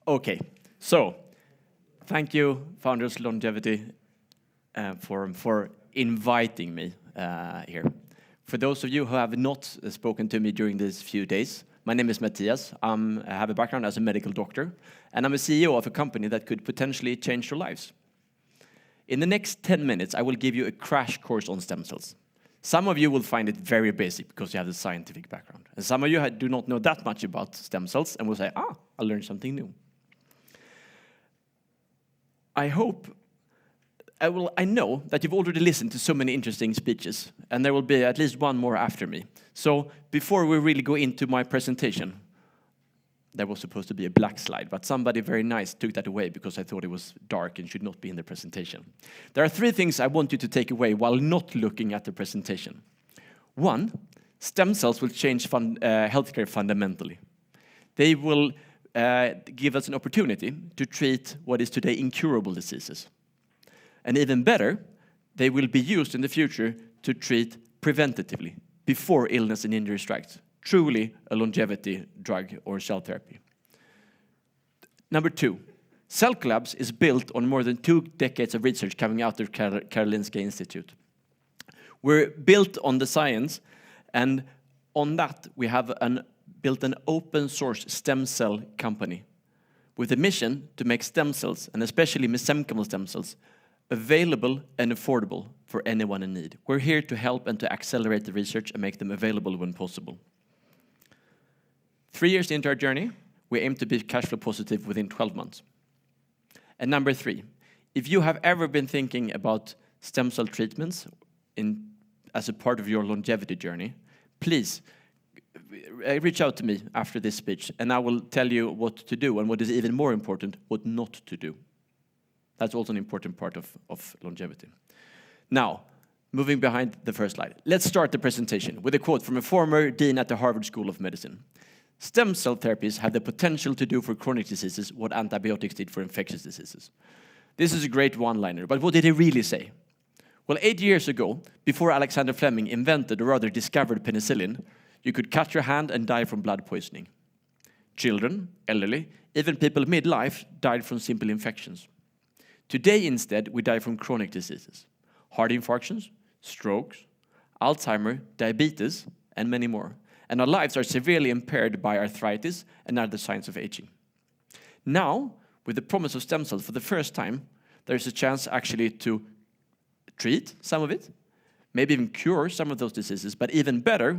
Okay, so thank you, Founders Longevity Forum, for inviting me here. For those of you who have not spoken to me during these few days, my name is Matthias. I have a background as a medical doctor, and I'm a CEO of a company that could potentially change your lives. In the next 10 minutes, I will give you a crash course on stem cells. Some of you will find it very basic because you have the scientific background. And some of you do not know that much about stem cells and will say, I learned something new. I know that you've already listened to so many interesting speeches, and there will be at least one more after me. So before we really go into my presentation, there was supposed to be a black slide, but somebody very nice took that away because I thought it was dark and should not be in the presentation. There are 3 things I want you to take away while not looking at the presentation. 1, stem cells will change healthcare fundamentally. They will give us an opportunity to treat what is today incurable diseases. And even better, they will be used in the future to treat preventatively, before illness and injury strikes. Truly a longevity drug or cell therapy. Number 2, Cellcolabs is built on more than 2 decades of research coming out of Karolinska Institute. We're built on the science, and on that we have built an open source stem cell company with a mission to make stem cells, and especially mesenchymal stem cells, available and affordable for anyone in need. We're here to help and to accelerate the research and make them available when possible. 3 years into our journey, we aim to be cash flow positive within 12 months. And number 3, if you have ever been thinking about stem cell treatments as a part of your longevity journey, please reach out to me after this speech, and I will tell you what to do, and what is even more important, what not to do. That's also an important part of longevity. Now, moving behind the first slide, let's start the presentation with a quote from a former dean at the Harvard School of Medicine. Stem cell therapies have the potential to do for chronic diseases what antibiotics did for infectious diseases. This is a great one-liner, but what did he really say? Well, 8 years ago, before Alexander Fleming invented, or rather discovered, penicillin, you could cut your hand and die from blood poisoning. Children, elderly, even people midlife died from simple infections. Today, instead, we die from chronic diseases. Heart infarctions, strokes, Alzheimer, diabetes, and many more. And our lives are severely impaired by arthritis and other signs of aging. Now, with the promise of stem cells for the first time, there's a chance actually to treat some of it, maybe even cure some of those diseases, but even better,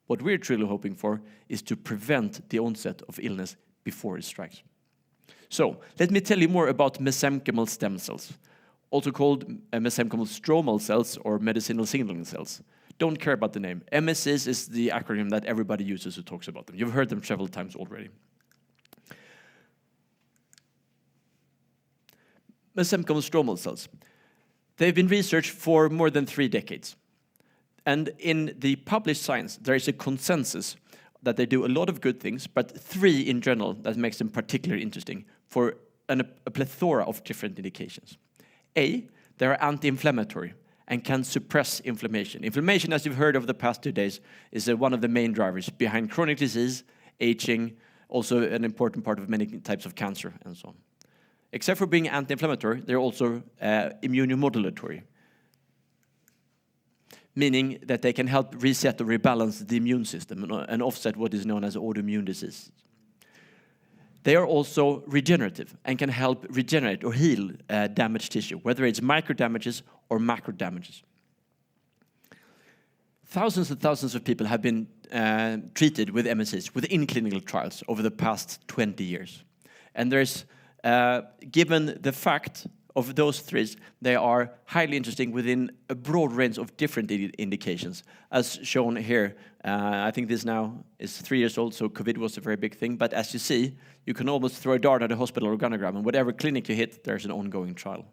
what we're truly hoping for is to prevent the onset of illness before it strikes. So, let me tell you more about mesenchymal stem cells, also called mesenchymal stromal cells or medicinal signaling cells. Don't care about the name. MSCs is the acronym that everybody uses who talks about them. You've heard them several times already. Mesenchymal stromal cells. They've been researched for more than 3 decades. And in the published science, there is a consensus that they do a lot of good things, but 3 in general that makes them particularly interesting for a plethora of different indications. A, they are anti-inflammatory and can suppress inflammation. Inflammation, as you've heard over the past 2 days, is one of the main drivers behind chronic disease, aging, also an important part of many types of cancer, and so on. Except for being anti-inflammatory, they're also immunomodulatory, meaning that they can help reset or rebalance the immune system and offset what is known as autoimmune disease. They are also regenerative and can help regenerate or heal damaged tissue, whether it's micro damages or macro damages. Thousands and thousands of people have been treated with MSCs within clinical trials over the past 20 years. And there's, given the fact of those 3, they are highly interesting within a broad range of different indications. As shown here, I think this now is 3 years old, so COVID was a very big thing. But as you see, you can almost throw a dart at a hospital organogram, and whatever clinic you hit, there's an ongoing trial.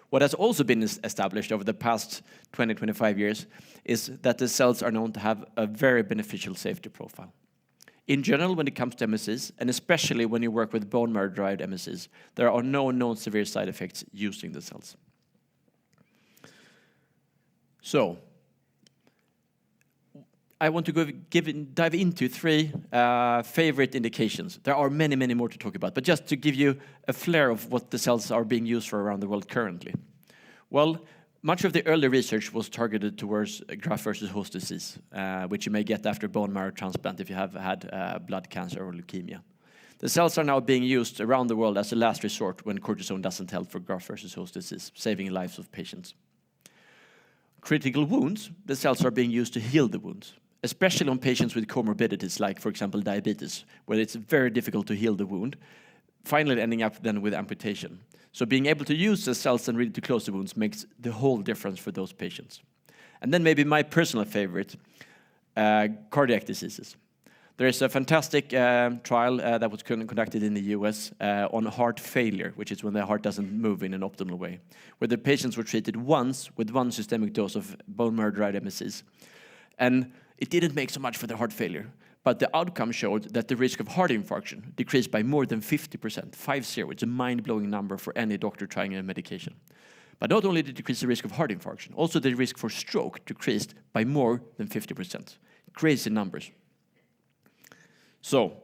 What has also been established over the past 20-25 years is that the cells are known to have a very beneficial safety profile. In general, when it comes to MSCs, and especially when you work with bone marrow-derived MSCs, there are no known severe side effects using the cells. So, I want to dive into 3 favorite indications. There are many, many more to talk about, but just to give you a flair of what the cells are being used for around the world currently. Well, much of the early research was targeted towards graft versus host disease, which you may get after bone marrow transplant if you have had blood cancer or leukemia. The cells are now being used around the world as a last resort when cortisone doesn't help for graft versus host disease, saving lives of patients. Critical wounds, the cells are being used to heal the wounds, especially on patients with comorbidities like, for example, diabetes, where it's very difficult to heal the wound, finally ending up then with amputation. So being able to use the cells and really to close the wounds makes the whole difference for those patients. And then maybe my personal favorite, cardiac diseases. There is a fantastic trial that was conducted in the US on heart failure, which is when the heart doesn't move in an optimal way, where the patients were treated once with 1 systemic dose of bone marrow-derived MSCs. And it didn't make so much for the heart failure, but the outcome showed that the risk of heart infarction decreased by more than 50%, 50. It's a mind-blowing number for any doctor trying a medication. But not only did it decrease the risk of heart infarction, also the risk for stroke decreased by more than 50%. Crazy numbers. So,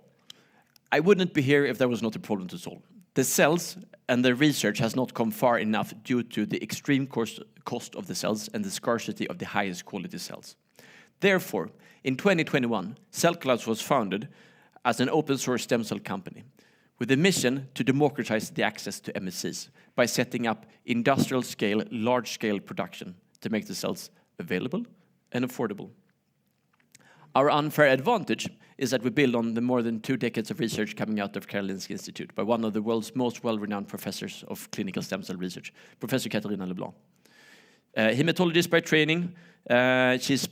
I wouldn't be here if there was not a problem to solve. The cells and the research has not come far enough due to the extreme cost of the cells and the scarcity of the highest quality cells. Therefore, in 2021, Cellcolabs was founded as an open source stem cell company with a mission to democratize the access to MSCs by setting up industrial scale, large scale production to make the cells available and affordable. Our unfair advantage is that we build on the more than 2 decades of research coming out of Karolinska Institute by one of the world's most well-renowned professors of clinical stem cell research, Professor Katarina Leblanc. Hematologist by training, she's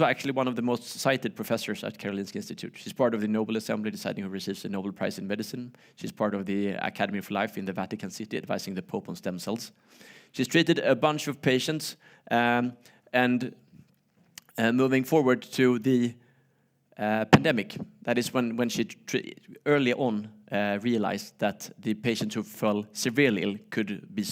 actually one of the most cited professors at Karolinska Institute. She's part of the Nobel Assembly deciding who receives the Nobel Prize in Medicine. She's part of the Academy for Life in the Vatican City advising the Pope on stem cells. She's treated a bunch of patients and moving forward to the pandemic, that is when she early on realized that the patients who fell severely ill could be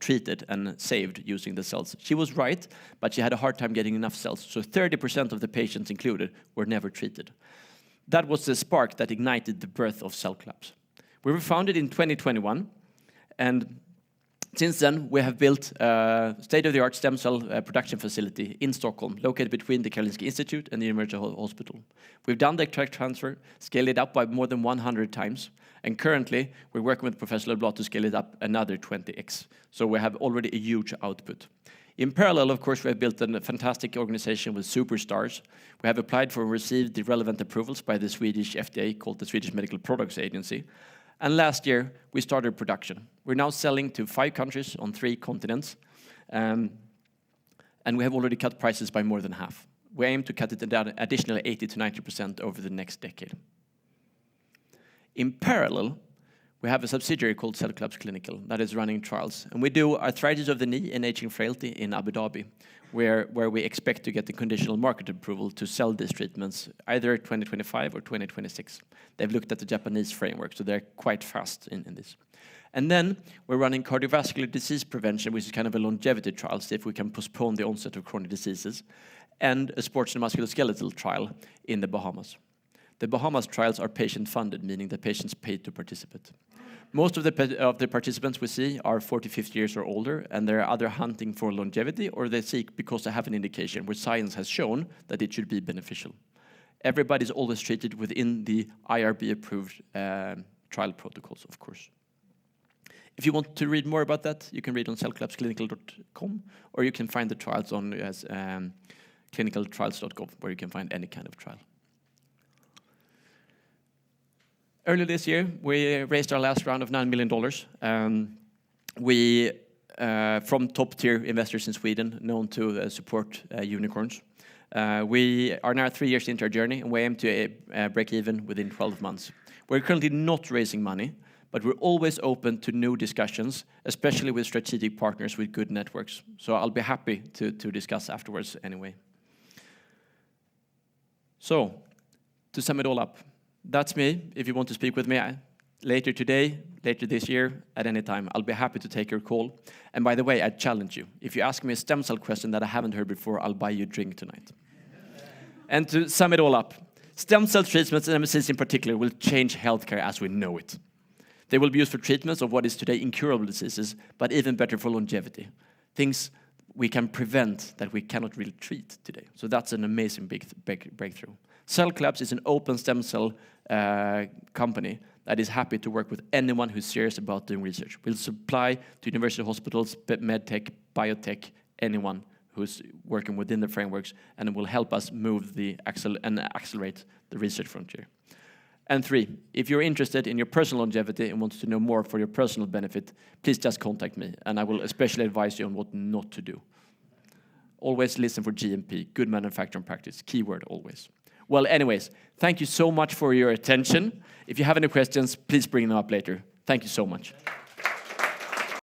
treated and saved using the cells. She was right, but she had a hard time getting enough cells. So 30% of the patients included were never treated. That was the spark that ignited the birth of Cellcolabs. We were founded in 2021, and since then, we have built a state-of-the-art stem cell production facility in Stockholm, located between the Karolinska Institute and the University Hospital. We've done the tech transfer, scaled it up by more than 100 times, and currently, we're working with Professor Leblanc to scale it up another 20x. So we have already a huge output. In parallel, of course, we have built a fantastic organization with superstars. We have applied for and received the relevant approvals by the Swedish FDA, called the Swedish Medical Products Agency. And last year, we started production. We're now selling to 5 countries on 3 continents, and we have already cut prices by more than half. We aim to cut it down additionally 80 to 90% over the next decade. In parallel, we have a subsidiary called Cellcolabs Clinical that is running trials. And we do arthritis of the knee and aging frailty in Abu Dhabi, where we expect to get the conditional market approval to sell these treatments either 2025 or 2026. They've looked at the Japanese framework, so they're quite fast in this. And then we're running cardiovascular disease prevention, which is kind of a longevity trial, see if we can postpone the onset of chronic diseases, and a sports and musculoskeletal trial in the Bahamas. The Bahamas trials are patient-funded, meaning that patients pay to participate. Most of the participants we see are 40, 50 years or older, and they're either hunting for longevity or they seek because they have an indication where science has shown that it should be beneficial. Everybody's always treated within the IRB-approved trial protocols, of course. If you want to read more about that, you can read on cellcolabsclinical.com, or you can find the trials on clinicaltrials.gov, where you can find any kind of trial. Earlier this year, we raised our last round of $9 million. From top-tier investors in Sweden, known to support unicorns. We are now 3 years into our journey, and we aim to break even within 12 months. We're currently not raising money, but we're always open to new discussions, especially with strategic partners with good networks. So I'll be happy to discuss afterwards anyway. So, to sum it all up, that's me. If you want to speak with me later today, later this year, at any time, I'll be happy to take your call. And by the way, I challenge you. If you ask me a stem cell question that I haven't heard before, I'll buy you a drink tonight. And to sum it all up, stem cell treatments and MSCs in particular will change healthcare as we know it. They will be used for treatments of what is today incurable diseases, but even better for longevity. Things we can prevent that we cannot really treat today. So that's an amazing big breakthrough. Cellcolabs is an open stem cell company that is happy to work with anyone who's serious about doing research. We'll supply to university hospitals, medtech, biotech, anyone who's working within the frameworks, and it will help us move and accelerate the research frontier. And 3, if you're interested in your personal longevity and want to know more for your personal benefit, please just contact me, and I will especially advise you on what not to do. Always listen for GMP, good manufacturing practice, keyword always. Well, anyways, thank you so much for your attention. If you have any questions, please bring them up later. Thank you so much.